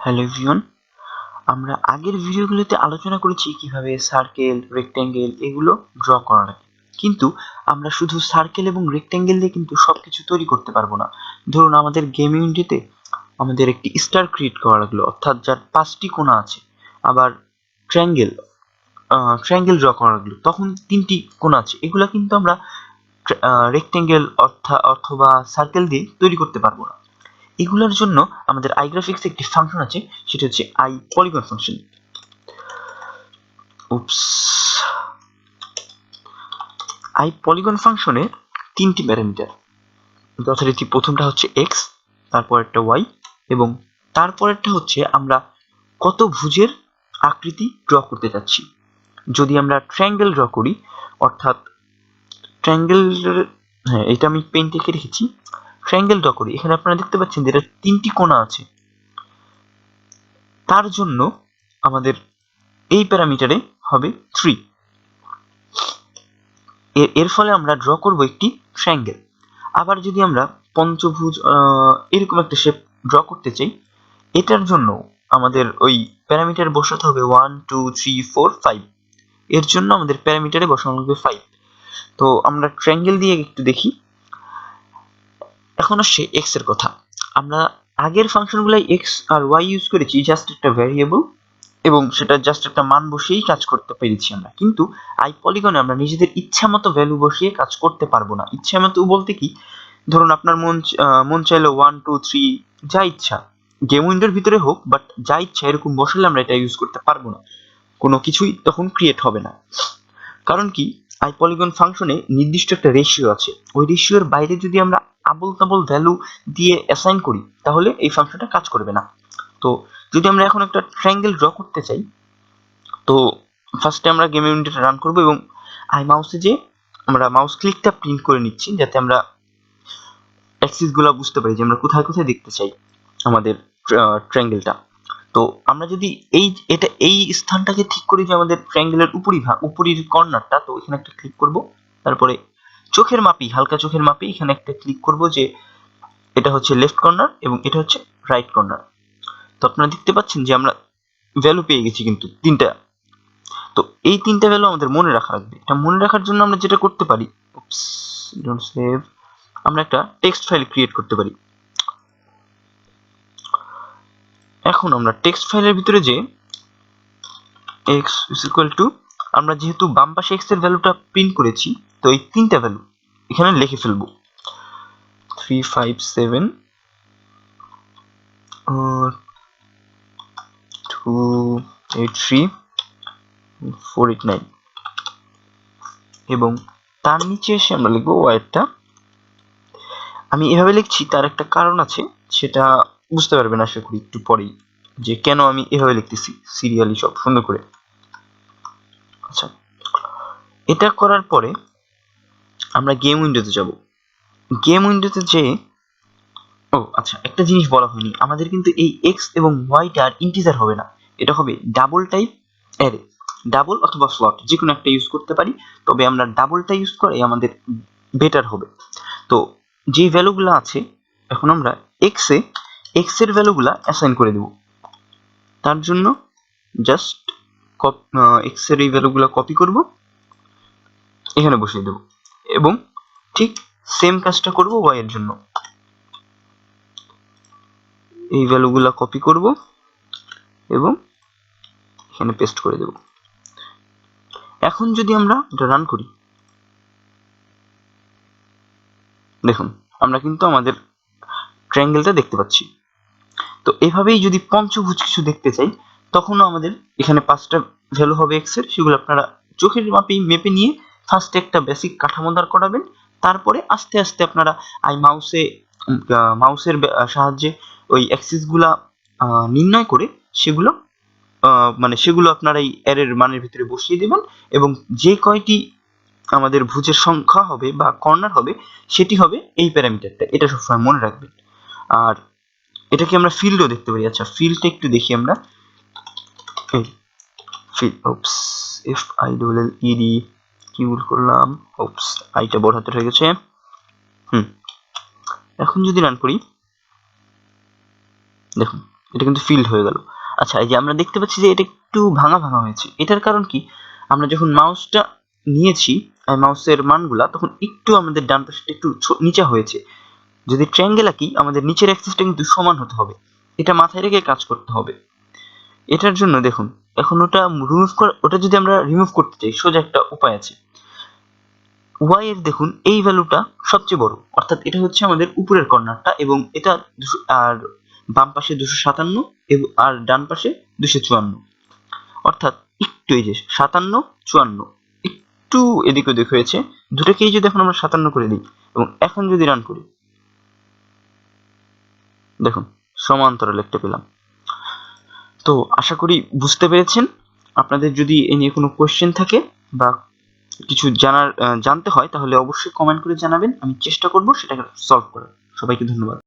Hello everyone, আমরা আগের ভিডিওগুলোতে আলোচনা করেছি কিভাবে সার্কেল, রেক্ট্যাঙ্গেল এগুলো ড্র করা লাগে। কিন্তু আমরা শুধু সার্কেল এবং রেক্ট্যাঙ্গেল দিয়ে কিন্তু সবকিছু তৈরি করতে পারবো না। ধরুন আমাদের গেম ইউনিটিতে আমাদের একটি স্টার ক্রিয়েট করা লাগলো, অর্থাৎ যার 5টি কোণা আছে। আবার ট্রায়াঙ্গেল ট্রায়াঙ্গেল ড্র করা লাগলো, তখন 3টি কোণা আছে। এগুলা কিন্তু আমরা রেক্ট্যাঙ্গেল অথবা সার্কেল দিয়ে তৈরি করতে পারবো না। এগুলোর জন্য আমাদের iGraphics একটি ফাংশন আছে, সেটা হচ্ছে iPoligon ফাংশন। iPoligon ফাংশনে 3টি প্যারামিটার, যথারীতি প্রথমটা হচ্ছে x, তারপরেরটা y এবং তারপরেরটা হচ্ছে আমরা কত ভুজের আকৃতি ড্র করতে যাচ্ছি। যদি আমরা ট্রায়াঙ্গেল ড্র করি, অর্থাৎ ট্রায়াঙ্গেল, হ্যাঁ এটা আমি পেন থেকে রেখেছি। ট্রায়াঙ্গেল ড্র করি, এখানে আপনারা দেখতে পাচ্ছেন যে এটা 3টি কোণা আছে। তার জন্য আমাদের এই প্যারামিটারে হবে 3। এর ফলে আমরা ড্র করব একটি ট্রায়াঙ্গেল। আবার যদি আমরা পঞ্চভুজ এরকম একটা শেপ ড্র করতে চাই, এটার জন্য আমাদের ওই প্যারামিটারে বসাতে হবে 1 2 3 4 5। এর জন্য আমাদের প্যারামিটারে বসানো লাগবে 5। তো আমরা ট্রায়াঙ্গেল দিয়ে একটু দেখি। এখন আসছে x এর কথা। আমরা আগের ফাংশনগুলাই x আর y ইউজ করেছি জাস্ট একটা ভ্যারিয়েবল, এবং সেটা জাস্ট একটা মান বসিয়েই কাজ করতে পেরেছি আমরা। কিন্তু iPoligone আমরা নিজেদের ইচ্ছা মতো ভ্যালু বসিয়ে কাজ করতে পারবো না। ইচ্ছা মতো বলতে কি, ধরুন আপনার মন চাইলো 1 2 3 যা ইচ্ছা গেম উইন্ডোর ভিতরে হোক, বাট যা ইচ্ছা এরকম বসালে আমরা এটা ইউজ করতে পারবো না। কোনো কিছুই তখন ক্রিয়েট হবে না। কারণ কি, iPoligone ফাংশনে নির্দিষ্ট একটা রেশিও আছে। ওই রেশিওর বাইরে যদি আমরা আবল তাবল ভ্যালু দিয়ে অ্যাসাইন করি, তাহলে এই ফাংশনটা কাজ করবে না। তো যদি আমরা এখন একটা ট্রায়াঙ্গেল ড্র করতে চাই, তো ফার্স্টে আমরা গেম ইউনিটটা রান করব এবং মাউসে যে আমরা মাউস ক্লিকটা প্রিন্ট করে নিচ্ছি, যাতে আমরা অ্যাক্সিস গুলো বুঝতে পারি যে আমরা কোথায় কোথায় দেখতে চাই আমাদের ট্রায়াঙ্গেলটা। তো আমরা যদি এই স্থানটাকে ঠিক করি যে আমাদের ট্রায়াঙ্গেলের উপরের কর্নারটা, তো এখানে একটা ক্লিক করব। তারপরে চোখের মাপি, হালকা চোখের মাপি এখানে একটা ক্লিক করব যে এটা হচ্ছে লেফট কর্নার এবং এটা হচ্ছে রাইট কর্নার। তো আপনারা দেখতে পাচ্ছেন যে আমরা ভ্যালু পেয়ে গেছি কিন্তু 3টা। তো এই 3টা ভ্যালু আমাদের মনে রাখা লাগবে। এটা মনে রাখার জন্য আমরা যেটা করতে পারি, আমরা একটা টেক্সট ফাইল ক্রিয়েট করতে পারি। এখন আমরা টেক্সট ফাইলের ভিতরে যে x is equal to, আমরা যেহেতু বাম পাশে x এর ভ্যালুটা প্রিন্ট করেছি, তো এই 3টা ভ্যালু এখানে লিখে ফেলবো। 3 5 7 2 8 3 4 8 9 এবং তার নিচে এসে আমরা লিখবো y টা। আমি এভাবে লিখছি, তার একটা কারণ আছে, সেটা বুঝতে পারবেন আশা করি একটু পরেই, যে কেন আমি এভাবে লিখতেছি সিরিয়ালি সব সুন্দর করে। আচ্ছা, এটা করার পরে আমরা গেম উইন্ডোতে যাব। গেম উইন্ডোতে যে আচ্ছা, একটা জিনিস বলা হয়নি, আমাদের কিন্তু এই x এবং y টা ইন্টিজার হবে না, এটা হবে ডাবল টাইপ অ্যারে। ডাবল অথবা ফ্লট যে কোনো একটা ইউজ করতে পারি, তবে আমরা ডাবলটা ইউজ করে আমাদের বেটার হবে। তো যে ভ্যালুগুলো আছে, এখন আমরা x এর ভ্যালুগুলা অ্যাসাইন করে দেব। তার জন্য জাস্ট x এর এই ভ্যালুগুলো কপি করব, এখানে বসিয়ে দেব এবং ঠিক সেম কাজটা করব y এর জন্য। এই ভ্যালুগুলো কপি করব এবং এখানে পেস্ট করে দেব। এখন যদি আমরা এটা রান করি, দেখুন আমরা কিন্তু আমাদের ট্রায়াঙ্গেলটা দেখতে পাচ্ছি। তো এভাবেই যদি পঞ্চভুজ কিছু দেখতে চাই, তখনও আমাদের এখানে 5টা ভ্যালু হবে x এর, সেগুলো আপনারা চোখের মেপে নিয়ে ফার্স্টে একটা বেসিক কাঠামো দাঁড় করাবেন। তারপরে আস্তে আস্তে আপনারা মাউসের সাহায্যে ওই অ্যাক্সিস গুলা নির্ণয় করে সেগুলো সেগুলো আপনারা এই অ্যারের মানের ভিতরে বসিয়ে দেবেন, এবং যে কয়টি আমাদের ভুজের সংখ্যা হবে বা কর্নার হবে, সেটি হবে এই প্যারামিটারটা। এটা সবসময় মনে রাখবেন। আর এটাকে আমরা ফিল্ডও দেখতে পারি। আচ্ছা, ফিল্ডটা একটু দেখি আমরা। এই field, F I double L E D কি ভুল করলাম, আইটা বড় হাতের হয়ে গেছে। এখন যদি রান করি, দেখুন এটা কিন্তু ফিল্ড হয়ে গেল। আচ্ছা, এই যে আমরা দেখতে পাচ্ছি যে এটা একটু ভাঙা ভাঙা হয়েছে, এটার কারণ কি? আমরা যখন মাউসটা নিয়েছি মাউসের মানগুলা, তখন একটু আমাদের ডান পাশটা একটু নিচে হয়েছে। যদি ট্রায়াঙ্গেল আঁকি আমাদের নিচের অ্যাক্সিসটা কিন্তু সমান হতে হবে, এটা মাথায় রেখে কাজ করতে হবে। এটার জন্য দেখুন, এখন ওটা যদি আমরা রিমুভ করতে চাই, সোজা একটা উপায় আছে। ওয়াই এর দেখুন এই ভ্যালুটা সবচেয়ে বড়, অর্থাৎ এটা হচ্ছে আমাদের উপরের কর্নারটা, এবং এটা আর বাম পাশে 257 এবং আর ডান পাশে 254, অর্থাৎ একটু এই যে 57 54 একটু এদিক ওদিক হয়েছে। দুটোকেই যদি এখন আমরা 57 করে দিই এবং এখন যদি রান করি, দেখুন সমান্তরাল একটা পেলাম। তো আশা করি বুঝতে পেরেছেন। আপনাদের যদি এ নিয়ে কোনো কোয়েশ্চেন থাকে বা কিছু জানতে হয়, তাহলে অবশ্যই কমেন্ট করে জানাবেন, আমি চেষ্টা করব সেটাকে সলভ করার। সবাইকে ধন্যবাদ।